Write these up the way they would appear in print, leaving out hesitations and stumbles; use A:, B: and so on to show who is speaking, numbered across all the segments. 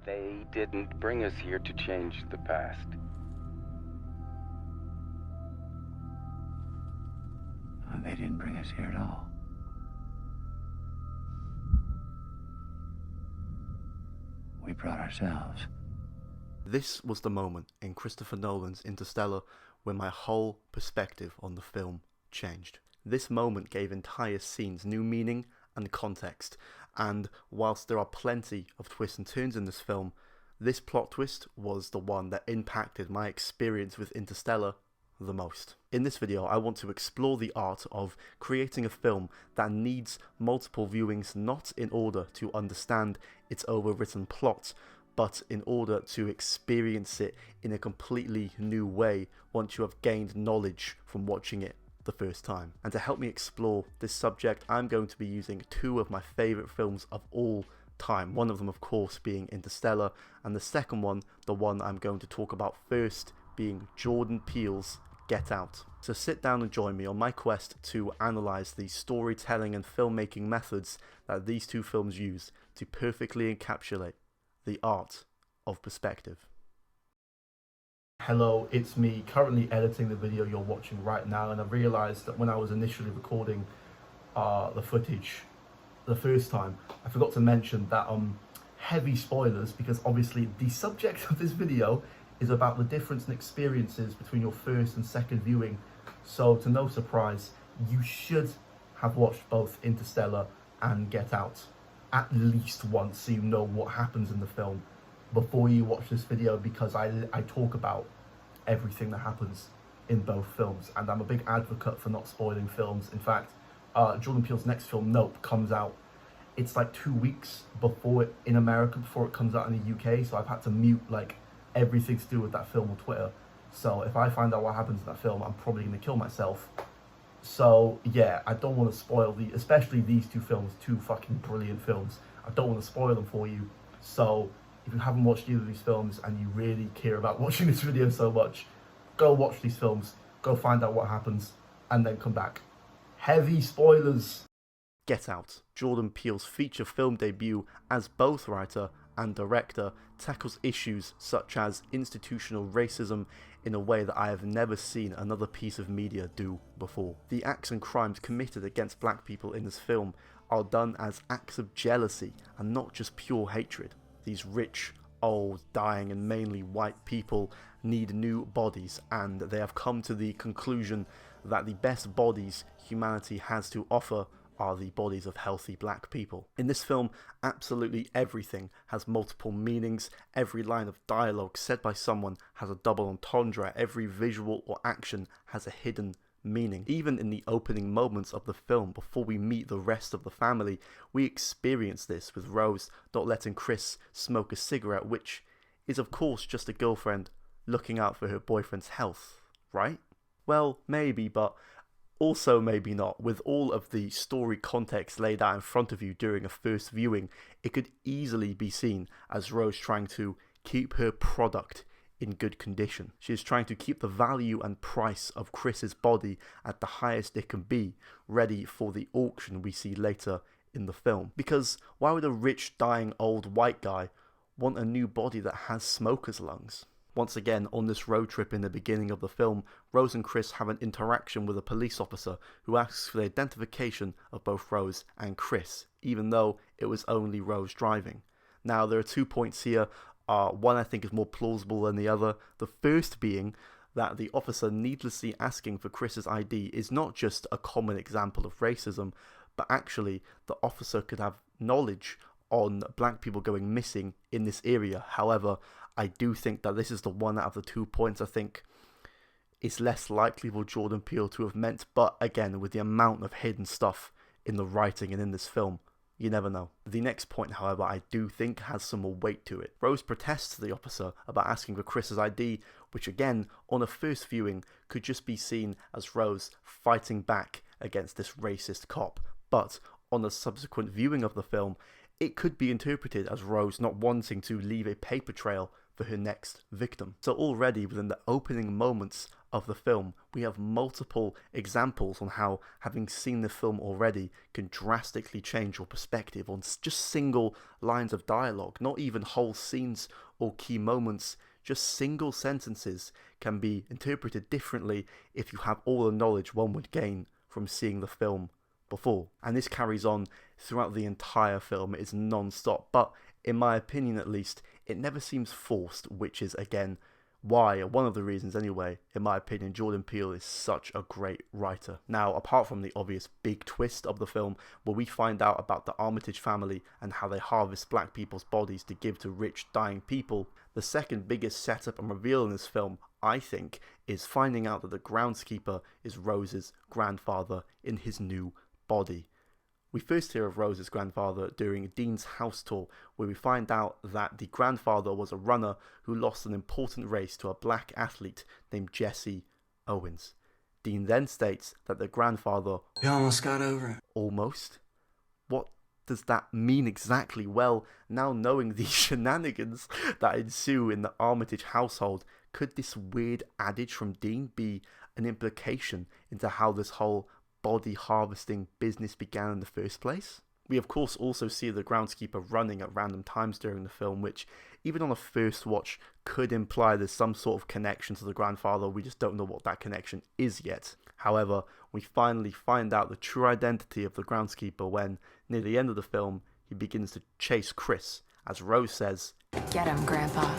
A: They didn't bring us here to change the past.
B: They didn't bring us here at all. We brought ourselves.
C: This was the moment in Christopher Nolan's Interstellar where my whole perspective on the film changed. This moment gave entire scenes new meaning and context, and whilst there are plenty of twists and turns in this film, this plot twist was the one that impacted my experience with Interstellar the most. In this video, I want to explore the art of creating a film that needs multiple viewings, not in order to understand its overwritten plot, but in order to experience it in a completely new way once you have gained knowledge from watching it the first time. And to help me explore this subject, I'm going to be using two of my favourite films of all time. One of them, of course, being Interstellar, and the second one, the one I'm going to talk about first, being Jordan Peele's Get Out. So sit down and join me on my quest to analyse the storytelling and filmmaking methods that these two films use to perfectly encapsulate the art of perspective.
D: Hello, it's me currently editing the video you're watching right now, and I realised that when I was initially recording the footage the first time, I forgot to mention that heavy spoilers, because obviously the subject of this video is about the difference in experiences between your first and second viewing. So to no surprise, you should have watched both Interstellar and Get Out at least once, so you know what happens in the film before you watch this video, because I talk about everything that happens in both films, and I'm a big advocate for not spoiling films. In fact, Jordan Peele's next film, Nope, comes out, it's like 2 weeks before in America, before it comes out in the UK, so I've had to mute like everything to do with that film on Twitter. So if I find out what happens in that film, I'm probably going to kill myself. So yeah, I don't want to spoil especially these two films, two fucking brilliant films. I don't want to spoil them for you. So if you haven't watched either of these films and you really care about watching this video so much, go watch these films, go find out what happens, and then come back. Heavy spoilers.
C: Get Out, Jordan Peele's feature film debut as both writer and director, tackles issues such as institutional racism in a way that I have never seen another piece of media do before. The acts and crimes committed against black people in this film are done as acts of jealousy and not just pure hatred. These rich, old, dying and mainly white people need new bodies, and they have come to the conclusion that the best bodies humanity has to offer are the bodies of healthy black people. In this film, absolutely everything has multiple meanings. Every line of dialogue said by someone has a double entendre. Every visual or action has a hidden meaning. Even in the opening moments of the film, before we meet the rest of the family, we experience this with Rose not letting Chris smoke a cigarette, which is of course just a girlfriend looking out for her boyfriend's health, right? Well, maybe, but also maybe not. With all of the story context laid out in front of you during a first viewing, it could easily be seen as Rose trying to keep her product in good condition. She is trying to keep the value and price of Chris's body at the highest it can be, ready for the auction we see later in the film. Because why would a rich, dying old white guy want a new body that has smoker's lungs? Once again, on this road trip in the beginning of the film, Rose and Chris have an interaction with a police officer who asks for the identification of both Rose and Chris, even though it was only Rose driving. Now, there are 2 points here. One I think is more plausible than the other. The first being that the officer needlessly asking for Chris's ID is not just a common example of racism, but actually the officer could have knowledge on black people going missing in this area. However, I do think that this is the one out of the 2 points I think is less likely for Jordan Peele to have meant, but again, with the amount of hidden stuff in the writing and in this film, you never know. The next point, however, I do think has some more weight to it. Rose protests to the officer about asking for Chris's ID, which again, on a first viewing, could just be seen as Rose fighting back against this racist cop, but on a subsequent viewing of the film, it could be interpreted as Rose not wanting to leave a paper trail for for her next victim. So already within the opening moments of the film, we have multiple examples on how having seen the film already can drastically change your perspective on just single lines of dialogue, not even whole scenes or key moments. Just single sentences can be interpreted differently if you have all the knowledge one would gain from seeing the film before. And this carries on throughout the entire film. It is non-stop, but in my opinion at least, it never seems forced, which is again why, or one of the reasons anyway, in my opinion, Jordan Peele is such a great writer. Now, apart from the obvious big twist of the film, where we find out about the Armitage family and how they harvest black people's bodies to give to rich, dying people, the second biggest setup and reveal in this film, I think, is finding out that the groundskeeper is Rose's grandfather in his new body. We first hear of Rose's grandfather during Dean's house tour, where we find out that the grandfather was a runner who lost an important race to a black athlete named Jesse Owens. Dean then states that the grandfather...
E: You almost got over it.
C: Almost? What does that mean exactly? Well, now knowing the shenanigans that ensue in the Armitage household, could this weird adage from Dean be an implication into how this whole body harvesting business began in the first place? We of course also see the groundskeeper running at random times during the film, which even on a first watch could imply there's some sort of connection to the grandfather. We just don't know what that connection is yet. However, we finally find out the true identity of the groundskeeper when, near the end of the film, he begins to chase Chris, as Rose says,
F: "Get him, Grandpa."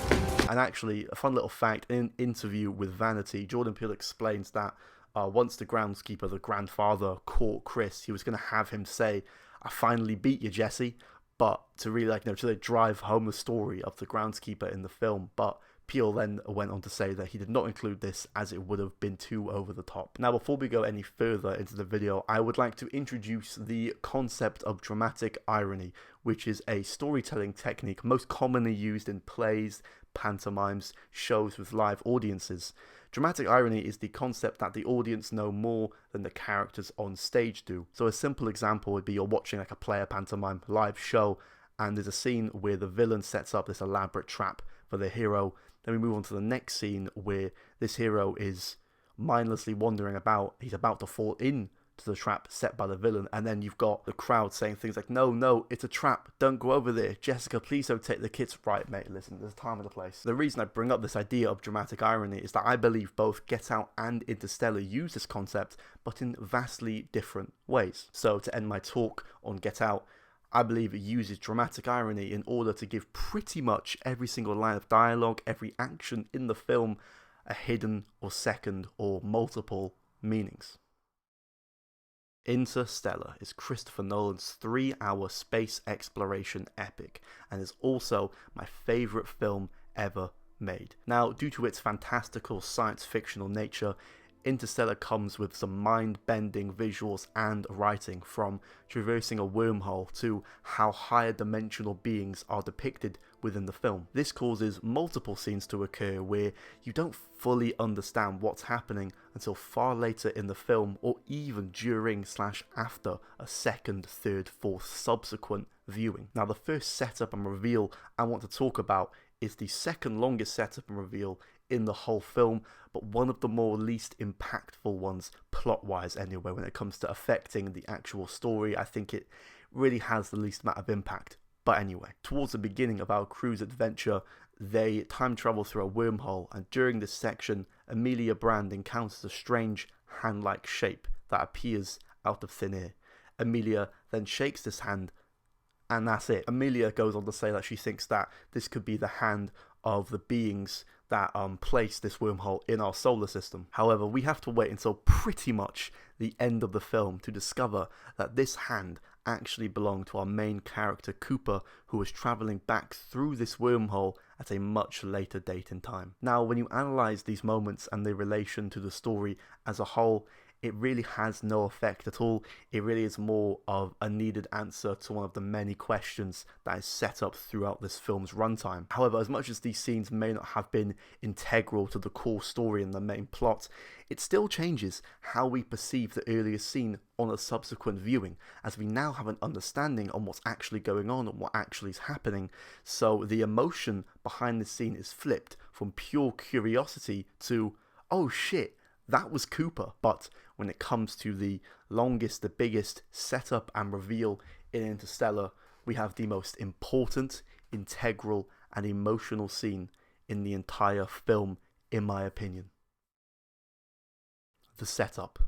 C: And actually, a fun little fact, in an interview with Vanity, Jordan Peele explains that once the groundskeeper, the grandfather, caught Chris, he was going to have him say, "I finally beat you, Jesse," but to really to drive home the story of the groundskeeper in the film. But Peele then went on to say that he did not include this as it would have been too over the top. Now, before we go any further into the video, I would like to introduce the concept of dramatic irony, which is a storytelling technique most commonly used in plays, pantomimes, shows with live audiences. Dramatic irony is the concept that the audience know more than the characters on stage do. So a simple example would be you're watching like a player pantomime live show, and there's a scene where the villain sets up this elaborate trap for the hero. Then we move on to the next scene where this hero is mindlessly wandering about. He's about to fall in to the trap set by the villain, and then you've got the crowd saying things like, no, it's a trap, don't go over there, Jessica, please don't take the kids. Right, mate, listen, there's a time and a place. The reason I bring up this idea of dramatic irony is that I believe both Get Out and Interstellar use this concept, but in vastly different ways. So to end my talk on Get Out, I believe it uses dramatic irony in order to give pretty much every single line of dialogue, every action in the film, a hidden or second or multiple meanings. Interstellar is Christopher Nolan's 3-hour space exploration epic, and is also my favourite film ever made. Now, due to its fantastical science fictional nature, Interstellar comes with some mind-bending visuals and writing, from traversing a wormhole to how higher dimensional beings are depicted within the film. This causes multiple scenes to occur where you don't fully understand what's happening until far later in the film, or even during/after a second, third, fourth subsequent viewing. Now, the first setup and reveal I want to talk about is the second longest setup and reveal in the whole film, but one of the more least impactful ones, plot-wise anyway, when it comes to affecting the actual story. I think it really has the least amount of impact. But anyway, towards the beginning of our crew's adventure, they time travel through a wormhole, and during this section, Amelia Brand encounters a strange hand-like shape that appears out of thin air. Amelia then shakes this hand, and that's it. Amelia goes on to say that she thinks that this could be the hand of the beings that placed this wormhole in our solar system. However, we have to wait until pretty much the end of the film to discover that this hand actually belonged to our main character Cooper, who was travelling back through this wormhole at a much later date in time. Now, when you analyse these moments and their relation to the story as a whole, it really has no effect at all. It really is more of a needed answer to one of the many questions that is set up throughout this film's runtime. However, as much as these scenes may not have been integral to the core story and the main plot, it still changes how we perceive the earlier scene on a subsequent viewing, as we now have an understanding on what's actually going on and what actually is happening. So the emotion behind the scene is flipped from pure curiosity to, oh shit, that was Cooper. But when it comes to the longest, the biggest setup and reveal in Interstellar, we have the most important, integral, and emotional scene in the entire film, in my opinion. The setup.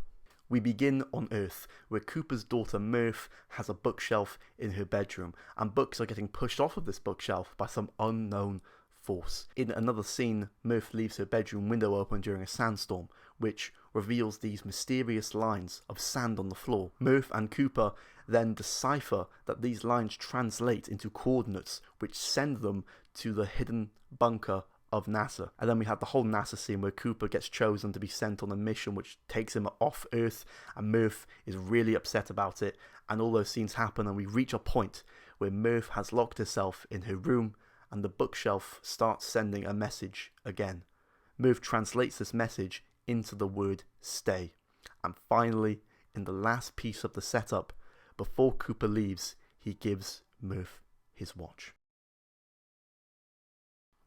C: We begin on Earth, where Cooper's daughter Murph has a bookshelf in her bedroom, and books are getting pushed off of this bookshelf by some unknown force. In another scene, Murph leaves her bedroom window open during a sandstorm, which reveals these mysterious lines of sand on the floor. Murph and Cooper then decipher that these lines translate into coordinates, which send them to the hidden bunker of NASA. And then we have the whole NASA scene where Cooper gets chosen to be sent on a mission which takes him off Earth, and Murph is really upset about it, and all those scenes happen, and we reach a point where Murph has locked herself in her room and the bookshelf starts sending a message again. Murph translates this message into the word stay. And finally, in the last piece of the setup, before Cooper leaves, he gives Murph his watch.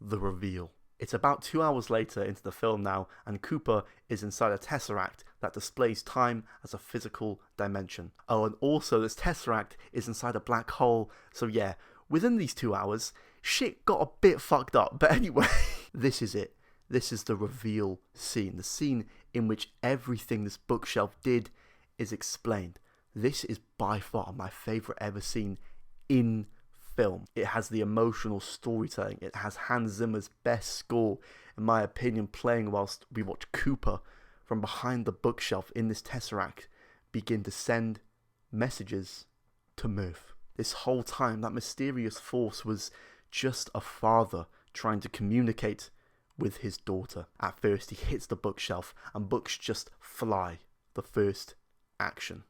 C: The reveal. It's about 2 hours later into the film now, and Cooper is inside a tesseract that displays time as a physical dimension. Oh, and also this tesseract is inside a black hole, so yeah, within these 2 hours, shit got a bit fucked up. But anyway, this is it. This is the reveal scene, the scene in which everything this bookshelf did is explained. This is by far my favourite ever scene in film. It has the emotional storytelling. It has Hans Zimmer's best score, in my opinion, playing whilst we watch Cooper from behind the bookshelf in this tesseract begin to send messages to Murph. This whole time, that mysterious force was just a father trying to communicate with his daughter. At first, he hits the bookshelf and books just fly. The first action.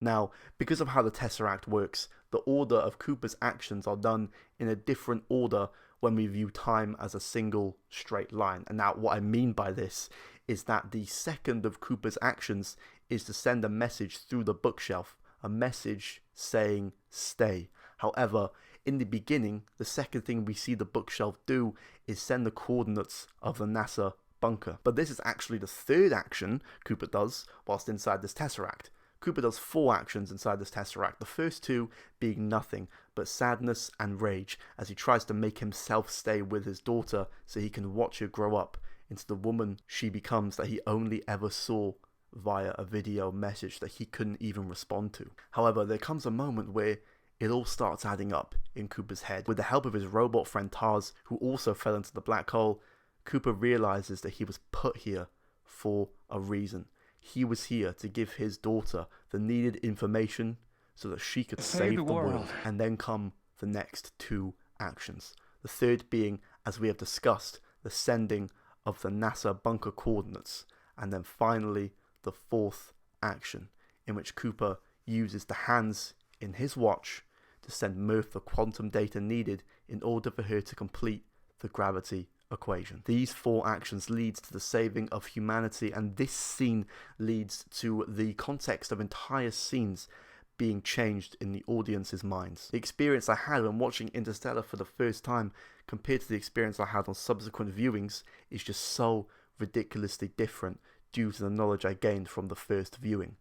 C: Now, because of how the Tesseract works, the order of Cooper's actions are done in a different order when we view time as a single straight line. And now what I mean by this is that the second of Cooper's actions is to send a message through the bookshelf, a message saying stay. However, in the beginning, the second thing we see the bookshelf do is send the coordinates of the NASA bunker. But this is actually the third action Cooper does whilst inside this Tesseract. Cooper does 4 actions inside this Tesseract, the first 2 being nothing but sadness and rage as he tries to make himself stay with his daughter so he can watch her grow up into the woman she becomes that he only ever saw via a video message that he couldn't even respond to. However, there comes a moment where it all starts adding up in Cooper's head. With the help of his robot friend Tars, who also fell into the black hole, Cooper realizes that he was put here for a reason. He was here to give his daughter the needed information so that she could save the world. And then come the next 2 actions. The third being, as we have discussed, the sending of the NASA bunker coordinates. And then finally, the 4th action, in which Cooper uses the hands in his watch to send Murph the quantum data needed in order for her to complete the gravity equation. These 4 actions leads to the saving of humanity, and this scene leads to the context of entire scenes being changed in the audience's minds. The experience I had when watching Interstellar for the first time compared to the experience I had on subsequent viewings is just so ridiculously different due to the knowledge I gained from the first viewing.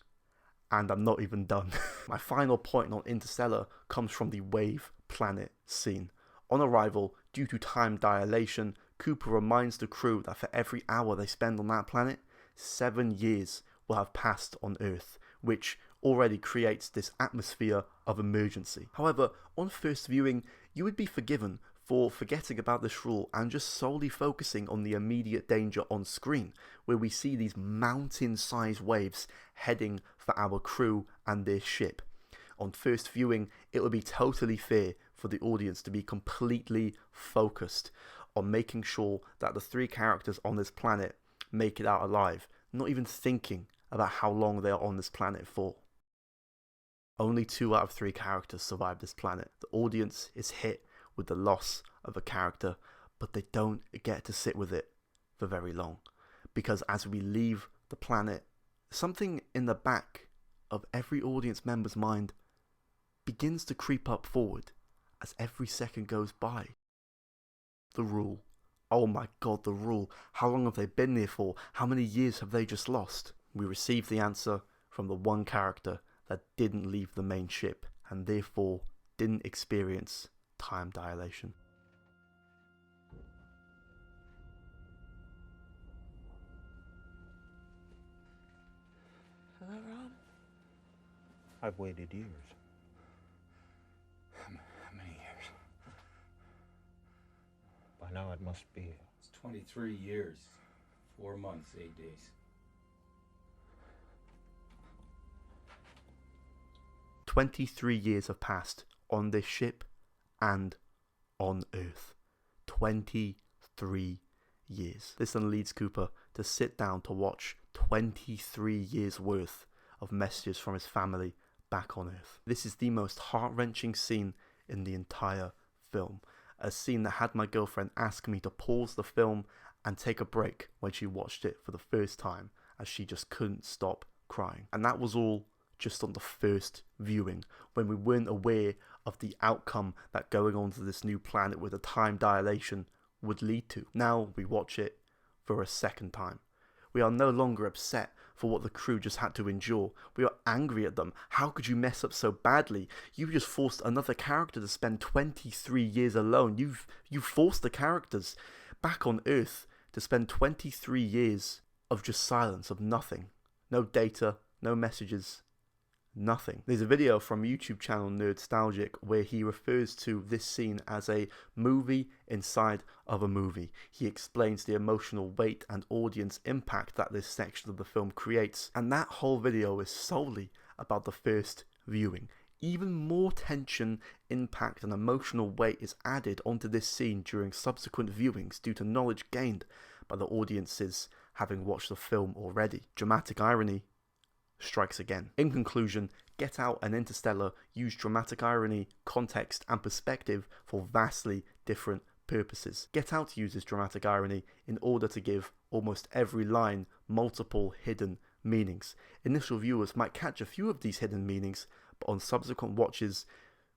C: And I'm not even done. My final point on Interstellar comes from the wave planet scene. On arrival, due to time dilation, Cooper reminds the crew that for every hour they spend on that planet, 7 years will have passed on Earth, which already creates this atmosphere of emergency. However, on first viewing, you would be forgiven for forgetting about this rule and just solely focusing on the immediate danger on screen, where we see these mountain-sized waves heading for our crew and their ship. On first viewing, it would be totally fair for the audience to be completely focused on making sure that the 3 characters on this planet make it out alive, not even thinking about how long they are on this planet for. Only 2 out of 3 characters survive this planet. The audience is hit with the loss of a character, but they don't get to sit with it for very long. Because as we leave the planet, something in the back of every audience member's mind begins to creep up forward as every second goes by. The rule. Oh my god, the rule. How long have they been there for? How many years have they just lost? We receive the answer from the one character that didn't leave the main ship and therefore didn't experience time dilation.
E: Hello, Rob?
B: I've waited years. How many years? By now it must be.
A: It's 23 years, 4 months, 8 days.
C: 23 years have passed on this ship and on Earth. 23 years. This then leads Cooper to sit down to watch 23 years worth of messages from his family back on Earth. This is the most heart-wrenching scene in the entire film. A scene that had my girlfriend ask me to pause the film and take a break when she watched it for the first time, as she just couldn't stop crying. And that was all just on the first viewing, when we weren't aware of the outcome that going on to this new planet with a time dilation would lead to. Now we watch it for a second time. We are no longer upset for what the crew just had to endure. We are angry at them. How could you mess up so badly? You just forced another character to spend 23 years alone. You forced the characters back on Earth to spend 23 years of just silence, of nothing. No data, no messages, nothing. There's a video from YouTube channel Nerdstalgic where he refers to this scene as a movie inside of a movie. He explains the emotional weight and audience impact that this section of the film creates, and that whole video is solely about the first viewing. Even more tension, impact and emotional weight is added onto this scene during subsequent viewings due to knowledge gained by the audiences having watched the film already. Dramatic irony strikes again. In conclusion, Get Out and Interstellar use dramatic irony, context and perspective for vastly different purposes. Get Out uses dramatic irony in order to give almost every line multiple hidden meanings. Initial viewers might catch a few of these hidden meanings, but on subsequent watches,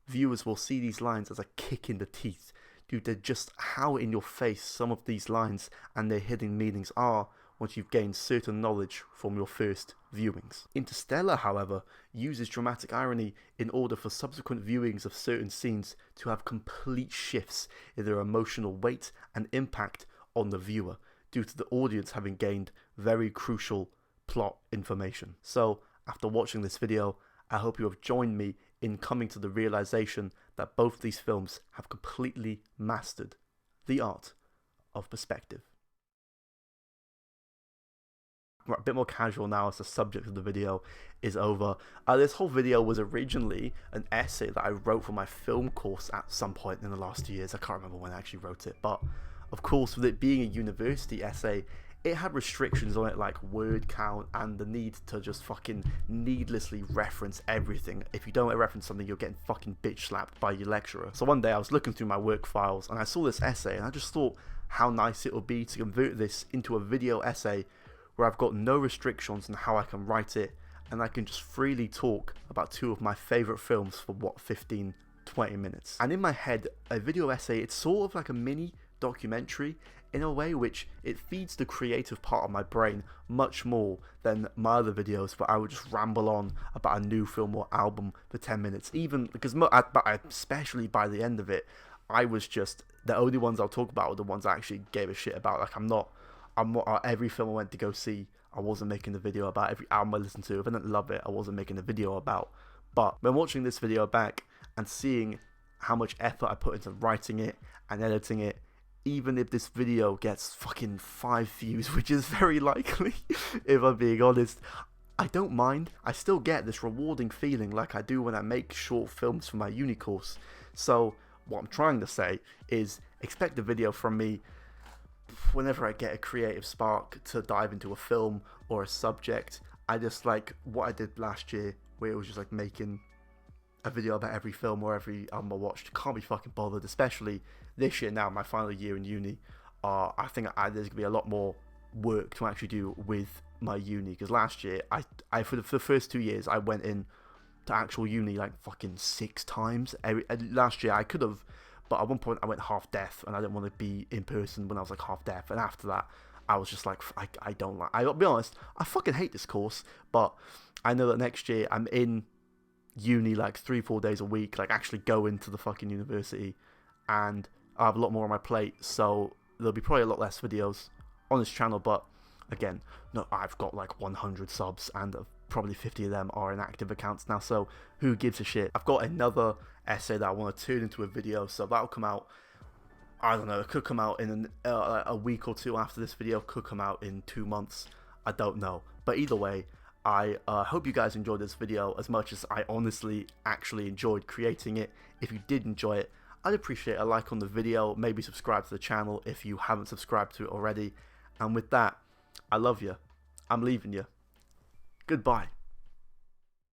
C: viewers will see these lines as a kick in the teeth due to just how in your face some of these lines and their hidden meanings are once you've gained certain knowledge from your first viewings. Interstellar, however, uses dramatic irony in order for subsequent viewings of certain scenes to have complete shifts in their emotional weight and impact on the viewer, due to the audience having gained very crucial plot information. So, after watching this video, I hope you have joined me in coming to the realization that both these films have completely mastered the art of perspective. We're a bit more casual now as the subject of the video is over. This whole video was originally an essay that I wrote for my film course at some point in the last 2 years. I can't remember when I actually wrote it, but of course with it being a university essay, it had restrictions on it like word count and the need to just fucking needlessly reference everything. If you don't reference something, you're getting fucking bitch slapped by your lecturer. So one day I was looking through my work files and I saw this essay and I just thought how nice it would be to convert this into a video essay where I've got no restrictions on how I can write it and I can just freely talk about 2 of my favourite films for what, 15-20 minutes. And in my head, a video essay, it's sort of like a mini documentary in a way, which it feeds the creative part of my brain much more than my other videos where I would just ramble on about a new film or album for 10 minutes. Even because especially by the end of it, I was just, the only ones I'll talk about are the ones I actually gave a shit about. Like I'm not every film I went to go see, I wasn't making a video about. Every album I listened to, if I didn't love it, I wasn't making a video about. But when watching this video back and seeing how much effort I put into writing it and editing it, even if this video gets fucking 5 views, which is very likely, if I'm being honest, I don't mind. I still get this rewarding feeling like I do when I make short films for my uni course. So what I'm trying to say is expect a video from me whenever I get a creative spark to dive into a film or a subject. I just like what I did last year, where it was just like making a video about every film or every album I watched. Can't be fucking bothered, especially this year now, my final year in uni. I think there's gonna be a lot more work to actually do with my uni, because last year I for the first 2 years I went in to actual uni like fucking 6 times. Last year I could have, but at one point I went half deaf and I didn't want to be in person when I was like half deaf, and after that I was just like, I don't like, I'll be honest, I fucking hate this course, but I know that next year I'm in uni like 3-4 days a week, like actually going to the fucking university, and I have a lot more on my plate, so there'll be probably a lot less videos on this channel. But again, no, I've got like 100 subs and probably 50 of them are inactive accounts now, so who gives a shit. I've got another essay that I want to turn into a video, so that'll come out, I don't know, it could come out in a week or two after this video, could come out in 2 months, I don't know. But either way, I hope you guys enjoyed this video as much as I honestly actually enjoyed creating it. If you did enjoy it, I'd appreciate a like on the video, maybe subscribe to the channel if you haven't subscribed to it already. And with that, I love you. I'm leaving you. Goodbye.